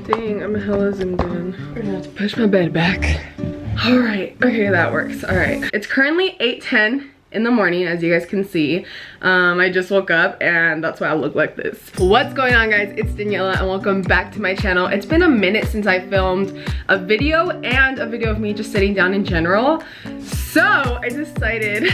Dang, I'm hella zoomed in. I'm gonna have to push my bed back. All right, okay, that works. All right, it's currently 8:10 in the morning, as you guys can see. I just woke up and that's why I look like this. What's going on, guys? It's Daniela and welcome back to my channel. It's been a minute since I filmed a video and a video of me just sitting down in general. So I decided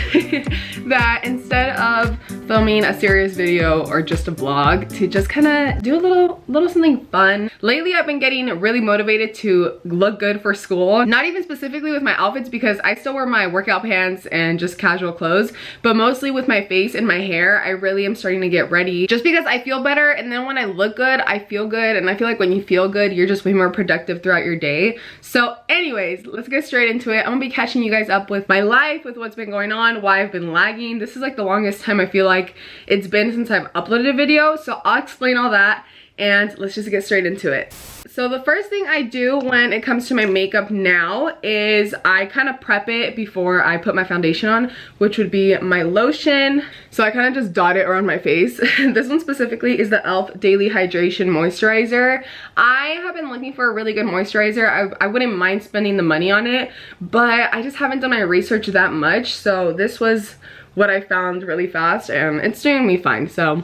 that instead of filming a serious video or just a vlog, to just kind of do a little something fun. Lately I've been getting really motivated to look good for school. Not even specifically with my outfits, because I still wear my workout pants and just casual clothes, but mostly with my face and my hair. I really am starting to get ready just because I feel better, and then when I look good I feel good, and I feel like when you feel good you're just way more productive throughout your day. So anyways, let's get straight into it. I'm gonna be catching you guys up with my life, with what's been going on, why I've been lagging. This is like the longest time I feel like it's been since I've uploaded a video, so I'll explain all that and let's just get straight into it. So the first thing I do when it comes to my makeup now is I kind of prep it before I put my foundation on, which would be my lotion. So I kind of just dot it around my face. This one specifically is the e.l.f. Daily Hydration Moisturizer. I have been looking for a really good moisturizer. I wouldn't mind spending the money on it, but I just haven't done my research that much. So this was what I found really fast and it's doing me fine. So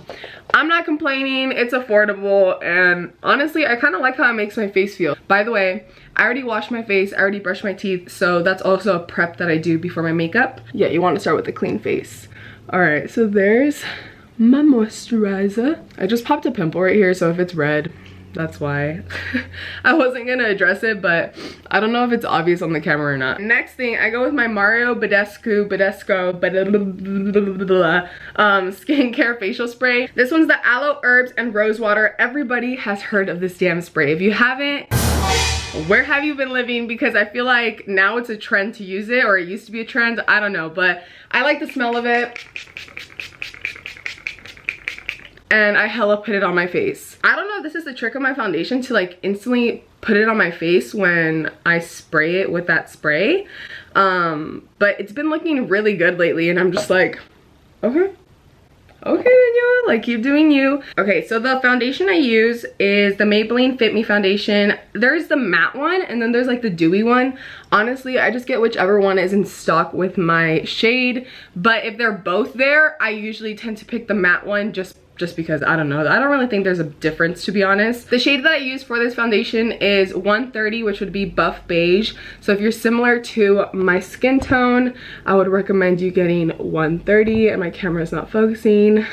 I'm not complaining, it's affordable, and honestly I kind of like how it makes my face feel. By the way, I already washed my face, I already brushed my teeth, so that's also a prep that I do before my makeup. Yeah, you want to start with a clean face. Alright, so there's my moisturizer. I just popped a pimple right here, so if it's red, that's why. I wasn't gonna address it, but I don't know if it's obvious on the camera or not. Next thing, I go with my Mario Badescu skincare facial spray. This one's the aloe, herbs, and rose water. Everybody has heard of this damn spray. If you haven't, where have you been living? Because I feel like now it's a trend to use it, or it used to be a trend, I don't know, but I like the smell of it. And I hella put it on my face. I don't know if this is the trick of my foundation to like instantly put it on my face when I spray it with that spray. But it's been looking really good lately and I'm just like, okay, Daniela, like keep doing you. Okay, so the foundation I use is the Maybelline Fit Me foundation. There's the matte one and then there's like the dewy one. Honestly, I just get whichever one is in stock with my shade. But if they're both there, I usually tend to pick the matte one just because I don't know. I don't really think there's a difference, to be honest. The shade that I use for this foundation is 130, which would be buff beige. So if you're similar to my skin tone, I would recommend you getting 130, and my camera's not focusing.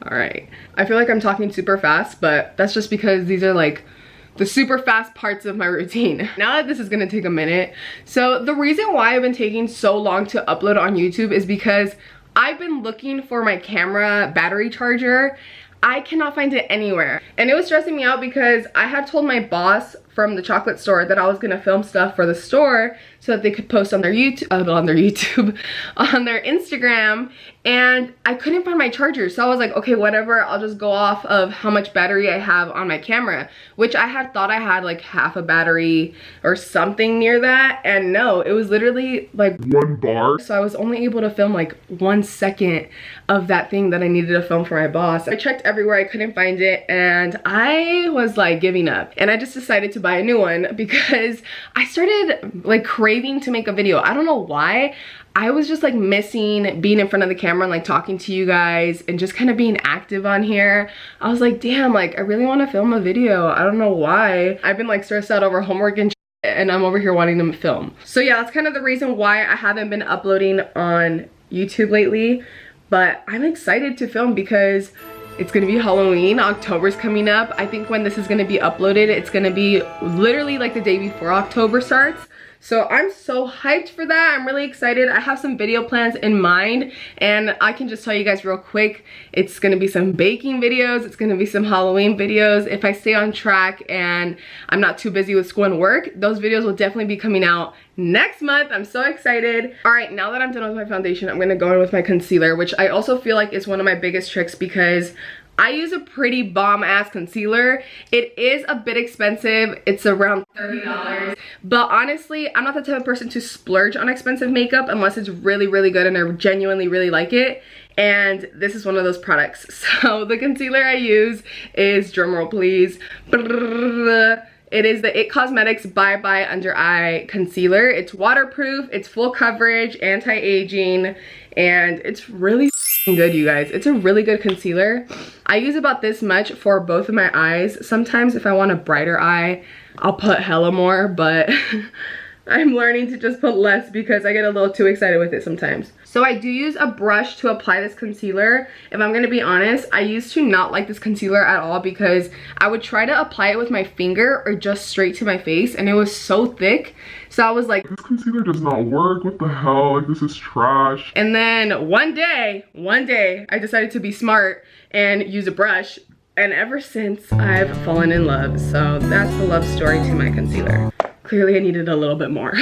All right. I feel like I'm talking super fast, but that's just because these are like the super fast parts of my routine. Now that this is gonna take a minute. So the reason why I've been taking so long to upload on YouTube is because I've been looking for my camera battery charger. I cannot find it anywhere. And it was stressing me out because I had told my boss from the chocolate store that I was gonna film stuff for the store so that they could post on their YouTube, on their Instagram, and I couldn't find my charger. So I was like, okay, whatever, I'll just go off of how much battery I have on my camera, which I had thought I had like half a battery or something near that, and no, it was literally like 1 bar. So I was only able to film like 1 second of that thing that I needed to film for my boss. I checked everywhere, I couldn't find it, and I was like giving up, and I just decided to buy a new one because I started like craving to make a video. I don't know why. I was just like missing being in front of the camera and like talking to you guys and just kind of being active on here. I was like, damn, like I really want to film a video. I don't know why. I've been like stressed out over homework and and I'm over here wanting to film. So yeah, that's kind of the reason why I haven't been uploading on YouTube lately, but I'm excited to film because it's gonna be Halloween. October's coming up. I think when this is gonna be uploaded, it's gonna be literally like the day before October starts. So I'm so hyped for that. I'm really excited. I have some video plans in mind, and I can just tell you guys real quick, it's gonna be some baking videos, it's gonna be some Halloween videos. If I stay on track and I'm not too busy with school and work, those videos will definitely be coming out next month. I'm so excited. All right, now that I'm done with my foundation, I'm gonna go in with my concealer, which I also feel like is one of my biggest tricks because I use a pretty bomb-ass concealer. It is a bit expensive. It's around $30. But honestly, I'm not the type of person to splurge on expensive makeup unless it's really, really good and I genuinely really like it. And this is one of those products. So the concealer I use is, drumroll please, It is the It Cosmetics Bye Bye Under Eye Concealer. It's waterproof, it's full coverage, anti-aging, and it's really good, you guys. It's a really good concealer. I use about this much for both of my eyes. Sometimes if I want a brighter eye, I'll put hella more, but I'm learning to just put less because I get a little too excited with it sometimes. So I do use a brush to apply this concealer. If I'm gonna be honest, I used to not like this concealer at all because I would try to apply it with my finger or just straight to my face, and it was so thick. So I was like, this concealer does not work, what the hell, like this is trash. And then one day, I decided to be smart and use a brush. And ever since, I've fallen in love. So that's the love story to my concealer. Clearly I needed a little bit more.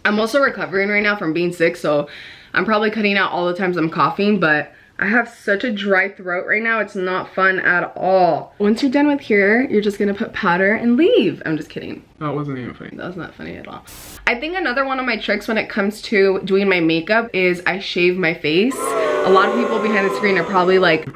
I'm also recovering right now from being sick, so I'm probably cutting out all the times I'm coughing, but I have such a dry throat right now, it's not fun at all. Once you're done with here, you're just gonna put powder and leave. I'm just kidding. That wasn't even funny. That was not funny at all. I think another one of my tricks when it comes to doing my makeup is I shave my face. A lot of people behind the screen are probably like,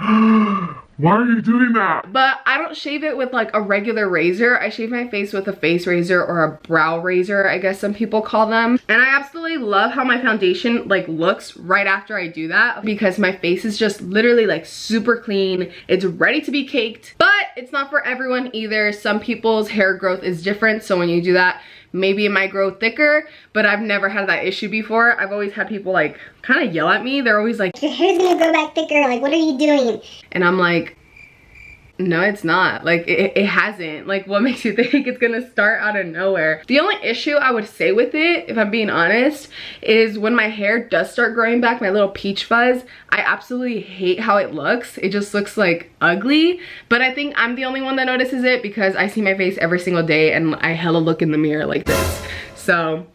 why are you doing that? But I don't shave it with like a regular razor. I shave my face with a face razor or a brow razor, I guess some people call them. And I absolutely love how my foundation like looks right after I do that because my face is just literally like super clean. It's ready to be caked, but it's not for everyone either. Some people's hair growth is different. So when you do that, maybe it might grow thicker, but I've never had that issue before. I've always had people like kind of yell at me. They're always like, your hair's gonna grow back thicker, like what are you doing? And I'm like, no, it's not. Like it hasn't. Like what makes you think it's gonna start out of nowhere? The only issue I would say with it, if I'm being honest, is when my hair does start growing back, my little peach fuzz, I absolutely hate how it looks. It just looks like ugly. But I think I'm the only one that notices it because I see my face every single day and I hella look in the mirror like this. So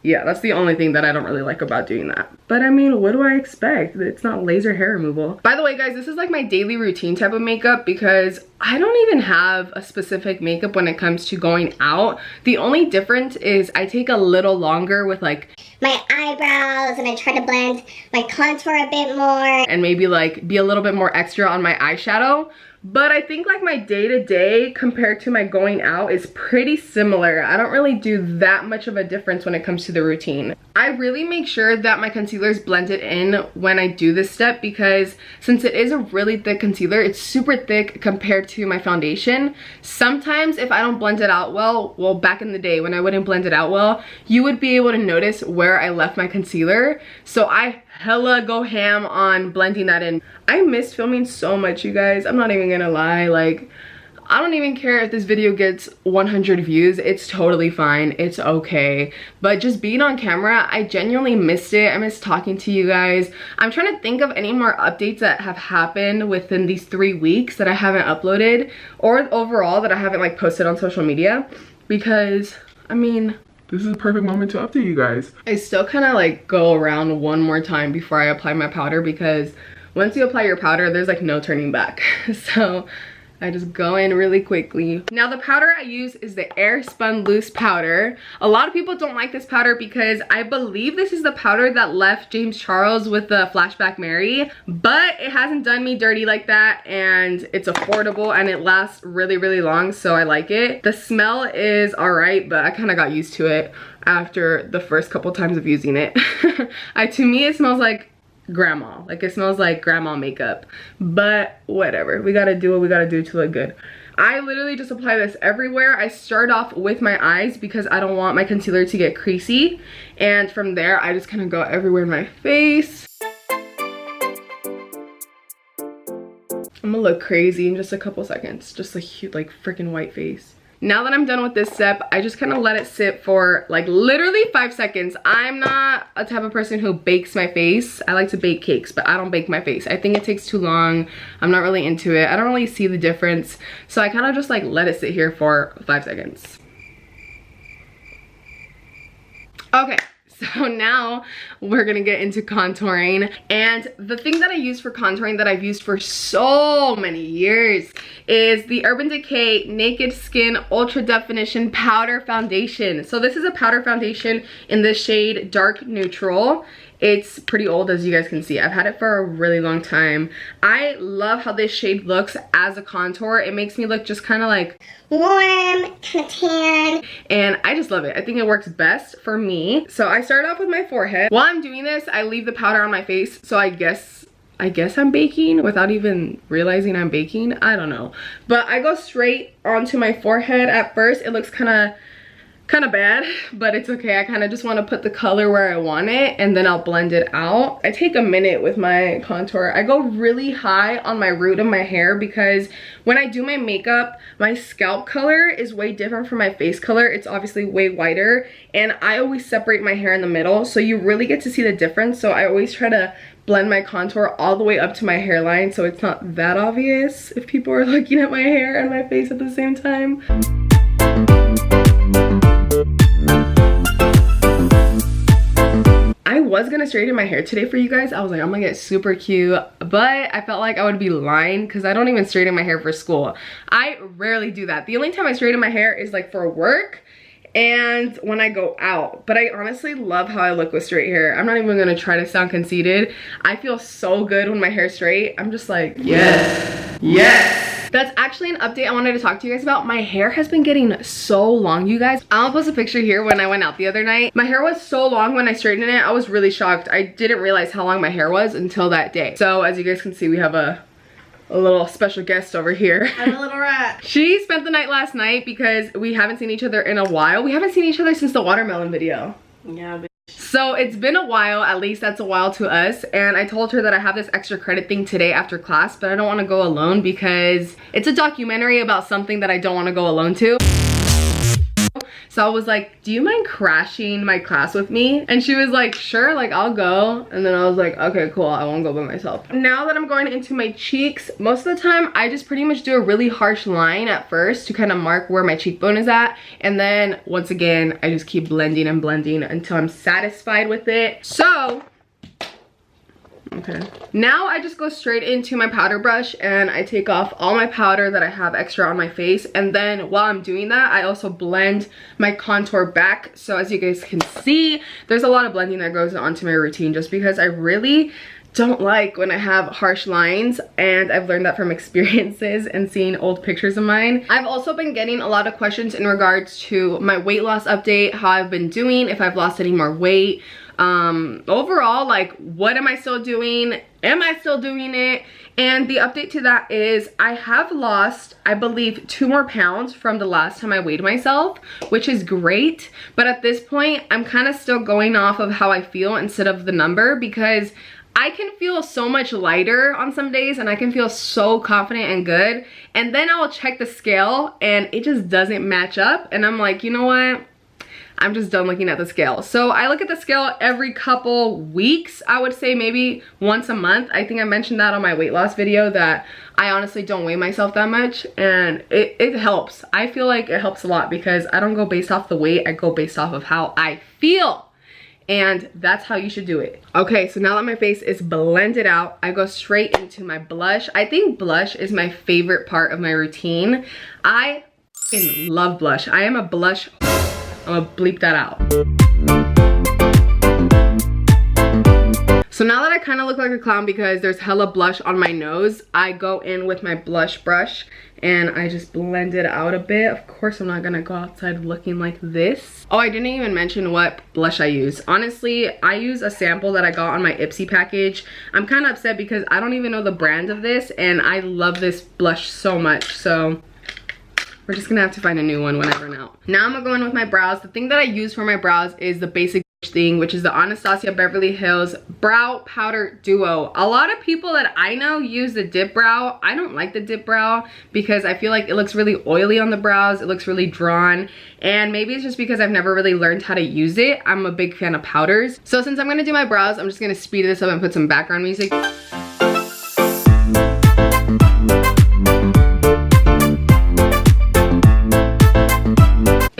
yeah, that's the only thing that I don't really like about doing that. But I mean, what do I expect? It's not laser hair removal. By the way, guys, this is like my daily routine type of makeup because I don't even have a specific makeup when it comes to going out. The only difference is I take a little longer with like my eyebrows, and I try to blend my contour a bit more. And maybe like be a little bit more extra on my eyeshadow. But I think like my day-to-day compared to my going out is pretty similar. I don't really do that much of a difference when it comes to the routine. I really make sure that my concealer is blended in when I do this step because since it is a really thick concealer, it's super thick compared to my foundation. Sometimes if I don't blend it out well, back in the day when I wouldn't blend it out well, you would be able to notice where I left my concealer. So I hella go ham on blending that in. I miss filming so much, you guys. I'm not even gonna lie. Like, I don't even care if this video gets 100 views. It's totally fine. It's okay. But just being on camera, I genuinely missed it. I miss talking to you guys. I'm trying to think of any more updates that have happened within these 3 weeks that I haven't uploaded or overall that I haven't like posted on social media because, I mean, this is a perfect moment to update you guys. I still kind of like go around one more time before I apply my powder because once you apply your powder, there's like no turning back. So I just go in really quickly. Now the powder I use is the Airspun Loose powder. A lot of people don't like this powder because I believe this is the powder that left James Charles with the Flashback Mary, but it hasn't done me dirty like that and it's affordable and it lasts really, really long, so I like it. The smell is alright, but I kind of got used to it after the first couple times of using it. To me, it smells like grandma. Like it smells like grandma makeup, but whatever, we gotta do what we gotta do to look good. I literally just apply this everywhere. I start off with my eyes because I don't want my concealer to get creasy, and from there I just kind of go everywhere in my face. I'm gonna look crazy in just a couple seconds, just a huge like freaking white face. Now that I'm done with this step, I just kind of let it sit for like literally 5 seconds. I'm not a type of person who bakes my face. I like to bake cakes, but I don't bake my face. I think it takes too long. I'm not really into it. I don't really see the difference. So I kind of just like let it sit here for 5 seconds. Okay. So now we're gonna get into contouring, and the thing that I use for contouring that I've used for so many years is the Urban Decay Naked Skin Ultra Definition Powder Foundation. So this is a powder foundation in the shade Dark Neutral, It's pretty old, as you guys can see. I've had it for a really long time. I love how this shade looks as a contour. It makes me look just kind of like warm, kind of tan. And I just love it. I think it works best for me. So I start off with my forehead. While I'm doing this, I leave the powder on my face. So I guess I'm baking without even realizing I'm baking. I don't know. But I go straight onto my forehead at first. It looks kind of bad, but it's okay. I kind of just want to put the color where I want it, and then I'll blend it out. I take a minute with my contour. I go really high on my root of my hair because when I do my makeup, my scalp color is way different from my face color. It's obviously way whiter, and I always separate my hair in the middle, so you really get to see the difference. So I always try to blend my contour all the way up to my hairline so it's not that obvious if people are looking at my hair and my face at the same time. I was gonna straighten my hair today for you guys. I was like, I'm gonna get super cute, but I felt like I would be lying because I don't even straighten my hair for school. I rarely do that. The only time I straighten my hair is like for work and when I go out. But I honestly love how I look with straight hair. I'm not even gonna try to sound conceited. I feel so good when my hair's straight. I'm just like, yes, yes. That's actually an update I wanted to talk to you guys about. My hair has been getting so long, you guys. I'll post a picture here when I went out the other night. My hair was so long when I straightened it. I was really shocked. I didn't realize how long my hair was until that day. So as you guys can see, we have a little special guest over here. I'm a little rat. She spent the night last night because we haven't seen each other in a while. We haven't seen each other since the watermelon video. Yeah, so it's been a while, at least that's a while to us, and I told her that I have this extra credit thing today after class, but I don't want to go alone because it's a documentary about something that I don't want to go alone to. So I was like, do you mind crashing my class with me? And she was like, sure, like I'll go. And then I was like, okay, cool, I won't go by myself. Now that I'm going into my cheeks, most of the time I just pretty much do a really harsh line at first to kind of mark where my cheekbone is at. And then once again, I just keep blending and blending until I'm satisfied with it. So okay, now I just go straight into my powder brush and I take off all my powder that I have extra on my face, and then while I'm doing that I also blend my contour back. So as you guys can see, there's a lot of blending that goes onto my routine just because I really don't like when I have harsh lines, and I've learned that from experiences and seeing old pictures of mine. I've also been getting a lot of questions in regards to my weight loss update, how I've been doing, if I've lost any more weight. Overall, like, what am I still doing? Am I still doing it? And the update to that is I have lost, I believe, 2 more pounds from the last time I weighed myself, which is great. But at this point, I'm kind of still going off of how I feel instead of the number, because I can feel so much lighter on some days and I can feel so confident and good. And then I will check the scale and it just doesn't match up. And I'm like, you know what? I'm just done looking at the scale. So I look at the scale every couple weeks. I would say maybe once a month. I think I mentioned that on my weight loss video that I honestly don't weigh myself that much, and it helps. I feel like it helps a lot because I don't go based off the weight. I go based off of how I feel. And that's how you should do it. Okay, so now that my face is blended out, I go straight into my blush. I think blush is my favorite part of my routine. I fucking love blush. I am a blush. I'm gonna bleep that out. So now that I kind of look like a clown because there's hella blush on my nose, I go in with my blush brush and I just blend it out a bit. Of course, I'm not gonna go outside looking like this. Oh, I didn't even mention what blush I use. Honestly, I use a sample that I got on my Ipsy package. I'm kind of upset because I don't even know the brand of this, and I love this blush so much. So we're just gonna have to find a new one when I run out. Now I'm gonna go in with my brows. The thing that I use for my brows is the basic thing, which is the Anastasia Beverly Hills Brow Powder Duo. A lot of people that I know use the dip brow. I don't like the dip brow because I feel like it looks really oily on the brows. It looks really drawn, and maybe it's just because I've never really learned how to use it. I'm a big fan of powders. So since I'm gonna do my brows, I'm just gonna speed this up and put some background music.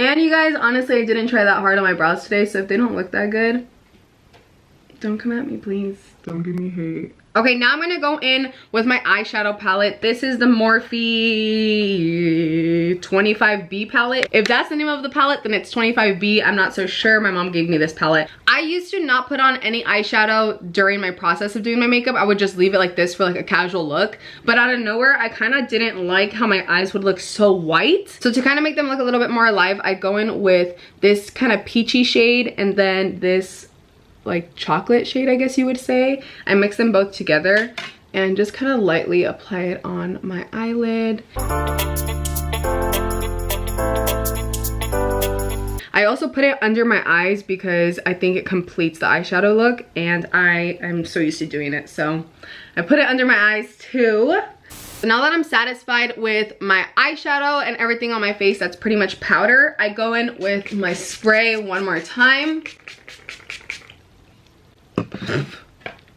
And you guys, honestly, I didn't try that hard on my brows today, so if they don't look that good, don't come at me, please. Don't give me hate. Okay, now I'm gonna go in with my eyeshadow palette. This is the Morphe 25B palette. If that's the name of the palette, then it's 25B. I'm not so sure. My mom gave me this palette. I used to not put on any eyeshadow during my process of doing my makeup. I would just leave it like this for like a casual look. But out of nowhere, I kind of didn't like how my eyes would look so white. So to kind of make them look a little bit more alive, I go in with this kind of peachy shade and then this like chocolate shade, I guess you would say. I mix them both together and just kind of lightly apply it on my eyelid. I also put it under my eyes because I think it completes the eyeshadow look, and I am so used to doing it, so I put it under my eyes too. So now that I'm satisfied with my eyeshadow and everything on my face that's pretty much powder, I go in with my spray one more time.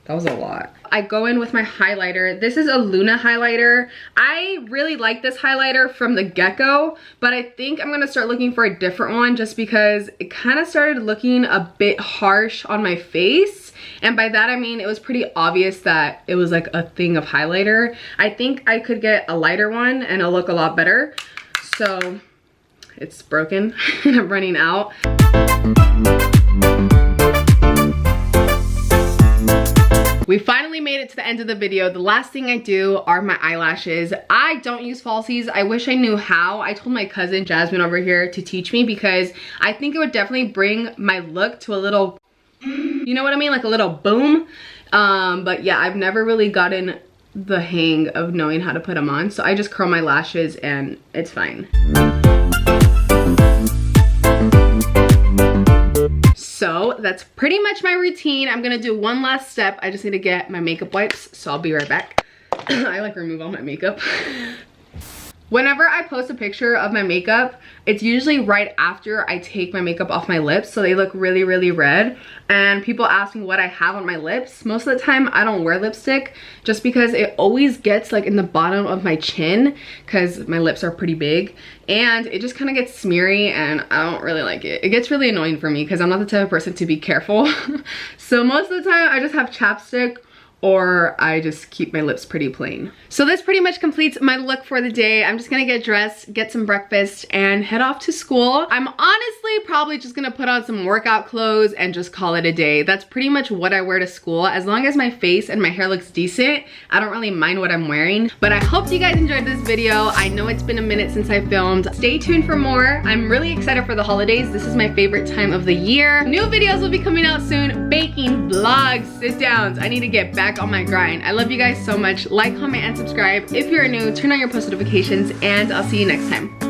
That was a lot. I go in with my highlighter. This is a Luna highlighter. I really like this highlighter from the get-go, but I think I'm gonna start looking for a different one just because it kind of started looking a bit harsh on my face. And by that I mean it was pretty obvious that it was like a thing of highlighter. I think I could get a lighter one and it'll look a lot better. So it's broken and I'm running out. We finally made it to the end of the video. The last thing I do are my eyelashes. I don't use falsies. I wish I knew how. I told my cousin Jasmine over here to teach me because I think it would definitely bring my look to a little, you know what I mean? Like a little boom. But yeah, I've never really gotten the hang of knowing how to put them on. So I just curl my lashes and it's fine. So that's pretty much my routine. I'm gonna do one last step. I just need to get my makeup wipes, so I'll be right back. I like remove all my makeup. Whenever I post a picture of my makeup, it's usually right after I take my makeup off my lips, so they look really, really red. And people ask me what I have on my lips. Most of the time, I don't wear lipstick just because it always gets like in the bottom of my chin because my lips are pretty big. And it just kind of gets smeary and I don't really like it. It gets really annoying for me because I'm not the type of person to be careful. So most of the time, I just have chapstick or I just keep my lips pretty plain. So this pretty much completes my look for the day. I'm just gonna get dressed, get some breakfast, and head off to school. I'm honestly probably just gonna put on some workout clothes and just call it a day. That's pretty much what I wear to school. As long as my face and my hair looks decent, I don't really mind what I'm wearing. But I hope you guys enjoyed this video. I know it's been a minute since I filmed. Stay tuned for more. I'm really excited for the holidays. This is my favorite time of the year. New videos will be coming out soon. Baking, vlogs, sit downs. I need to get back on my grind. I love you guys so much. Like, comment, and subscribe. If you're new, turn on your post notifications, and I'll see you next time.